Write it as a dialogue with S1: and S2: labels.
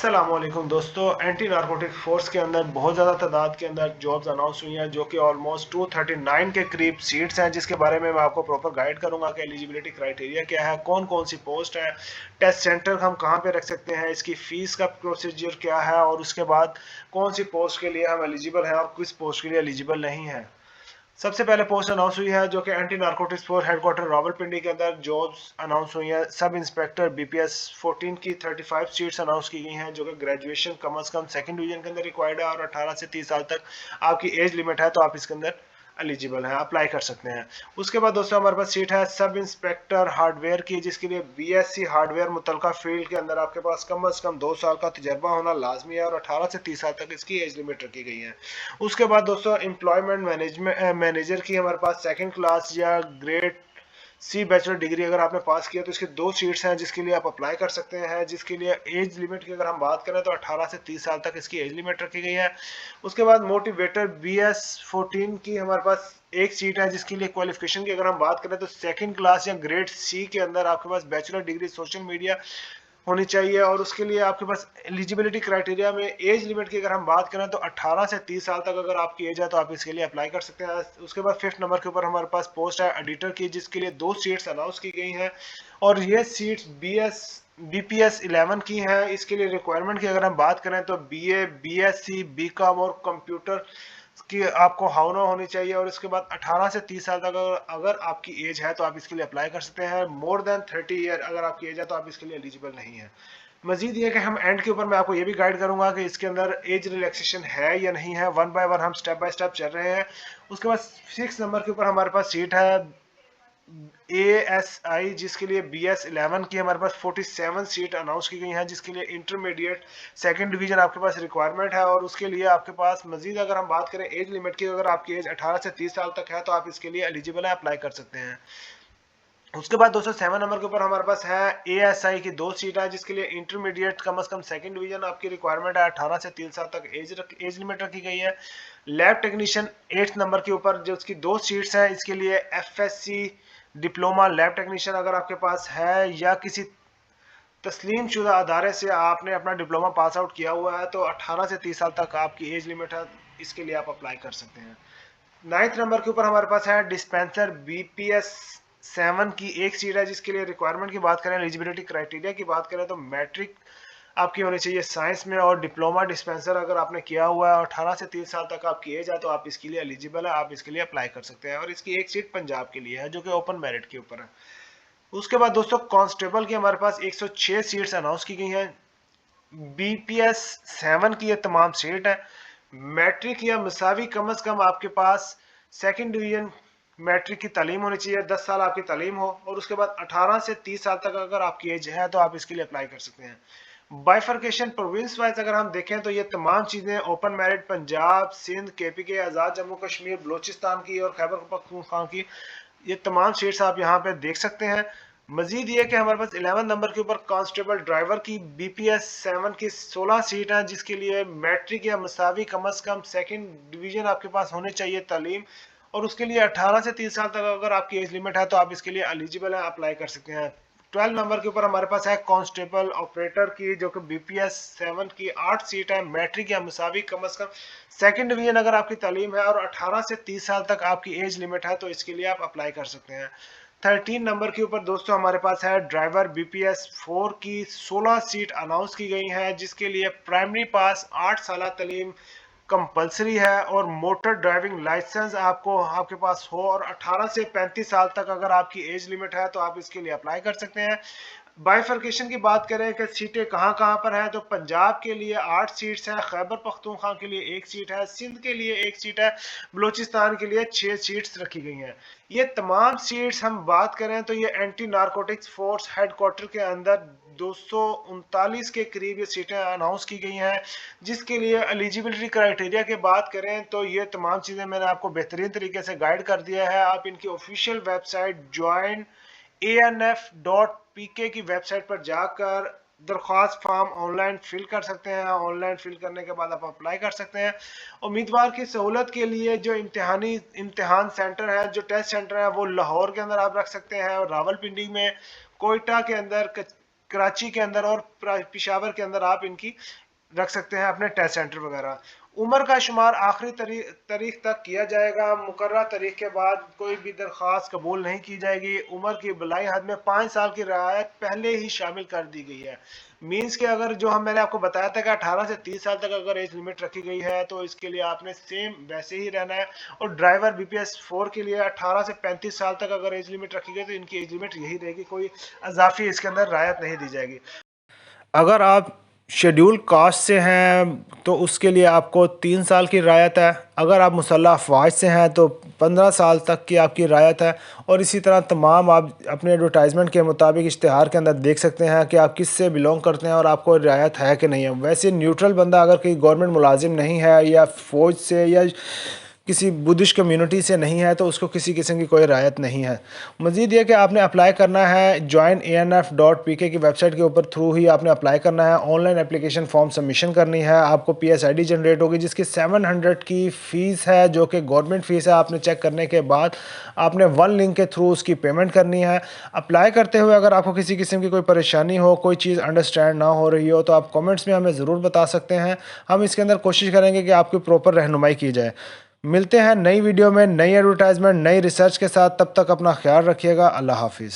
S1: अस्सलामुअलैकुम दोस्तों। Anti narcotic force के अंदर बहुत ज़्यादा तादाद के अंदर जॉब्स अनाउंस हुई हैं, जो कि ऑलमोस्ट 239 के करीब सीट्स हैं, जिसके बारे में मैं आपको प्रॉपर गाइड करूंगा कि एलिजिबिलिटी क्राइटेरिया क्या है, कौन कौन सी पोस्ट है, टेस्ट सेंटर हम कहां पे रख सकते हैं, इसकी फ़ीस का प्रोसीजर क्या है और उसके बाद कौन सी पोस्ट के लिए हम एलिजिबल हैं और किस पोस्ट के लिए एलिजिबल नहीं है। सबसे पहले पोस्ट अनाउंस हुई है जो कि anti narcotics force headquarter Rawalpindi के अंदर जॉब्स अनाउंस हुई हैं। सब इंस्पेक्टर बीपीएस 14 की 35 सीट्स अनाउंस की गई हैं, जो कि ग्रेजुएशन कम अज कम सेकंड डिवीजन के अंदर रिक्वायर्ड है और 18 से 30 साल तक आपकी एज लिमिट है, तो आप इसके अंदर एलिजिबल है, अप्लाई कर सकते हैं। उसके बाद दोस्तों हमारे पास सीट है सब इंस्पेक्टर हार्डवेयर की, जिसके लिए बीएससी हार्डवेयर मुतलका फील्ड के अंदर आपके पास कम अज कम 2 साल का तजर्बा होना लाजमी है और 18 से 30 साल तक इसकी एज लिमिट रखी गई है। उसके बाद दोस्तों एम्प्लॉयमेंट मैनेजर की हमारे पास सेकंड क्लास या ग्रेड सी बैचलर डिग्री अगर आपने पास किया तो इसके 2 सीट्स हैं, जिसके लिए आप अप्लाई कर सकते हैं। जिसके लिए एज लिमिट की अगर हम बात करें तो 18 से 30 साल तक इसकी एज लिमिट रखी गई है। उसके बाद मोटिवेटर BS 14 की हमारे पास एक सीट है, जिसके लिए क्वालिफिकेशन की अगर हम बात करें तो सेकंड क्लास या ग्रेड सी के अंदर आपके पास बैचलर डिग्री सोशल मीडिया होनी चाहिए। और उसके लिए आपके पास एलिजिबिलिटी क्राइटेरिया में एज लिमिट की अगर हम बात करें तो 18 से 30 साल तक अगर आपकी एज है तो आप इसके लिए अप्लाई कर सकते हैं। उसके बाद 5th नंबर के ऊपर हमारे पास पोस्ट है एडिटर की, जिसके लिए 2 सीट्स अनाउंस की गई हैं और ये सीट्स BPS 11 की हैं। इसके लिए रिक्वायरमेंट की अगर हम बात करें तो BA BSc BCom और कंप्यूटर कि आपको हाउ ना होनी चाहिए और इसके बाद 18 से 30 साल तक अगर आपकी एज है तो आप इसके लिए अप्लाई कर सकते हैं। मोर देन 30 ईयर अगर आपकी एज है तो आप इसके लिए एलिजिबल नहीं है। मजीद ये कि हम एंड के ऊपर मैं आपको ये भी गाइड करूंगा कि इसके अंदर एज रिलैक्सेशन है या नहीं है। वन बाय वन हम स्टेप बाय स्टेप चल रहे हैं। उसके बाद 6 नंबर के ऊपर हमारे पास सीट है ASI, जिसके लिए BS 11 की हमारे पास 47 सीट अनाउंस की गई हैं, जिसके लिए इंटरमीडिएट सेकंड डिवीजन आपके पास रिक्वायरमेंट है। और उसके लिए आपके पास मजीद अगर हम बात करें एज लिमिट की, अगर आपकी एज 18 से 30 साल तक है तो आप इसके लिए एलिजिबल है, अप्लाई कर सकते हैं। उसके बाद दोस्तों 7 नंबर के ऊपर हमारे पास है ASI की 2 सीट है, जिसके लिए इंटरमीडिएट कम से कम सेकंड डिवीजन आपकी रिक्वायरमेंट है। 18 से 3 साल तक एज लिमिट रखी गई है। लैब टेक्नीशियन 8 नंबर के ऊपर जो उसकी 2 सीट्स हैं, इसके लिए FSc डिप्लोमा लैब टेक्नीशियन अगर आपके पास है या किसी तस्लीम शुदा अदारे से आपने अपना डिप्लोमा पास आउट किया हुआ है तो 18 से 30 साल तक आपकी एज लिमिट है, इसके लिए आप अप्लाई कर सकते हैं। 9th नंबर के ऊपर हमारे पास है डिस्पेंसर BPS 7 की एक सीट है, जिसके लिए रिक्वायरमेंट की बात करें, एलिजिबिलिटी क्राइटेरिया की बात करें तो मैट्रिक आपकी होनी चाहिए साइंस में और डिप्लोमा डिस्पेंसर अगर आपने किया हुआ है और 18 से 30 साल तक आपकी एज है तो आप इसके लिए एलिजिबल है, आप इसके लिए अप्लाई कर सकते हैं। और इसकी एक सीट पंजाब के लिए है जो कि ओपन मेरिट के ऊपर है। उसके बाद दोस्तों कांस्टेबल की हमारे पास 106 सीट्स अनाउंस की गई हैं। BPS 7 की ये तमाम सीट है। मैट्रिक या मसावी कम से कम आपके पास सेकंड डिवीजन मैट्रिक की तालीम होनी चाहिए, 10 साल आपकी तालीम हो और उसके बाद 18 से 30 साल तक अगर आपकी एज है तो आप इसके लिए अप्लाई कर सकते हैं। बाइफर्केशन प्रोविंस वाइज अगर हम देखें तो ये तमाम चीज़ें open merit Punjab, Sindh, KPK, Azad Jammu Kashmir, Balochistan की और खैबर पख्तूनख्वा की ये तमाम सीट्स आप यहाँ पे देख सकते हैं। मजीद ये कि हमारे पास 11 नंबर के ऊपर कांस्टेबल ड्राइवर की BPS 7 की 16 सीट हैं, जिसके लिए मैट्रिक या मसावी कम से कम सेकंड डिवीजन आपके पास होने चाहिए तालीम और उसके लिए 18 से 30 साल तक अगर आपकी एज लिमिट है तो आप इसके लिए एलिजिबल है, अप्लाई कर सकते हैं। 12 नंबर के ऊपर हमारे पास है कांस्टेबल ऑपरेटर की, जो कि BPS 7 की 8 सीट है। मैट्रिक या मसावी कम से कम सेकंड डिवीजन अगर आपकी तालीम है और 18 से 30 साल तक आपकी एज लिमिट है तो इसके लिए आप अप्लाई कर सकते हैं। 13 नंबर के ऊपर दोस्तों हमारे पास है ड्राइवर BPS 4 की 16 सीट अनाउंस की गई हैं, जिसके लिए प्राइमरी पास 8 साल तालीम कंपलसरी है और मोटर ड्राइविंग लाइसेंस आपको आपके पास हो और 18 से 35 साल तक अगर आपकी एज लिमिट है तो आप इसके लिए अप्लाई कर सकते हैं। बाइफर्केशन की बात करें कि सीटें कहां कहां पर हैं तो पंजाब के लिए 8 सीट्स हैं, खैबर पख्तूनख्वा के लिए 1 सीट है, सिंध के लिए 1 सीट है, बलूचिस्तान के लिए 6 सीट्स रखी गई हैं। ये तमाम सीट्स हम बात करें तो ये एंटी नारकोटिक्स फोर्स हेडक्वार्टर के अंदर 239 के करीब ये सीटें अनाउंस की गई हैं। जिसके लिए एलिजिबिलिटी क्राइटेरिया की बात करें तो ये तमाम चीज़ें मैंने आपको बेहतरीन तरीके से गाइड कर दिया है। आप इनकी ऑफिशियल वेबसाइट joinanf.pk की वेबसाइट पर जाकर दरख्वास्त फॉर्म ऑनलाइन फिल कर सकते हैं। ऑनलाइन फिल करने के बाद आप अप्लाई कर सकते हैं। उम्मीदवार की सहूलत के लिए जो इम्तिहान सेंटर है, जो टेस्ट सेंटर है, वो लाहौर के अंदर आप रख सकते हैं और रावलपिंडी में, कोयटा के अंदर, कराची के अंदर और पेशावर के अंदर आप इनकी रख सकते हैं अपने टेस्ट सेंटर वगैरह। उम्र का शुमार आखिरी तारीख तक किया जाएगा। मुकर्रर तारीख के बाद कोई भी दरख्वास्त कबूल नहीं की जाएगी। उम्र की बलाई हद में 5 साल की रियायत पहले ही शामिल कर दी गई है। मीन्स के अगर जो मैंने आपको बताया था कि 18 से 30 साल तक अगर एज लिमिट रखी गई है तो इसके लिए आपने सेम वैसे ही रहना है। और ड्राइवर BPS 4 के लिए 18 से 35 साल तक अगर एज लिमिट रखी गई तो इनकी एज लिमिट यही रहेगी, कोई अजाफी इसके अंदर रियायत नहीं दी जाएगी। अगर आप शेड्यूल कास्ट से हैं तो उसके लिए आपको 3 साल की रियायत है। अगर आप मुसल्लह अफवाज से हैं तो 15 साल तक की आपकी रियायत है। और इसी तरह तमाम आप अपने एडवर्टाइजमेंट के मुताबिक इश्तिहार के अंदर देख सकते हैं कि आप किस से बिलोंग करते हैं और आपको रियायत है कि नहीं है। वैसे न्यूट्रल बंदा अगर कोई गवर्नमेंट मुलाजिम नहीं है या फ़ौज से या किसी बुद्धिस्ट कम्युनिटी से नहीं है तो उसको किसी किस्म की कोई रियायत नहीं है। मज़ीद ये कि आपने अप्लाई करना है joinanf.pk की वेबसाइट के ऊपर थ्रू ही आपने अप्लाई करना है। ऑनलाइन एप्लीकेशन फॉर्म सबमिशन करनी है। आपको PSID जनरेट होगी जिसकी 700 की फ़ीस है जो कि गवर्नमेंट फ़ीस है। आपने चेक करने के बाद आपने 1 लिंक के थ्रू उसकी पेमेंट करनी है। अप्लाई करते हुए अगर आपको किसी किस्म की कोई परेशानी हो, कोई चीज़ अंडरस्टैंड ना हो रही हो तो आप कमेंट्स में हमें ज़रूर बता सकते हैं। हम इसके अंदर कोशिश करेंगे कि आपकी प्रॉपर रहनुमाई की जाए। मिलते हैं नई वीडियो में नई एडवर्टाइजमेंट नई रिसर्च के साथ। तब तक अपना ख्याल रखिएगा। अल्लाह हाफिज़।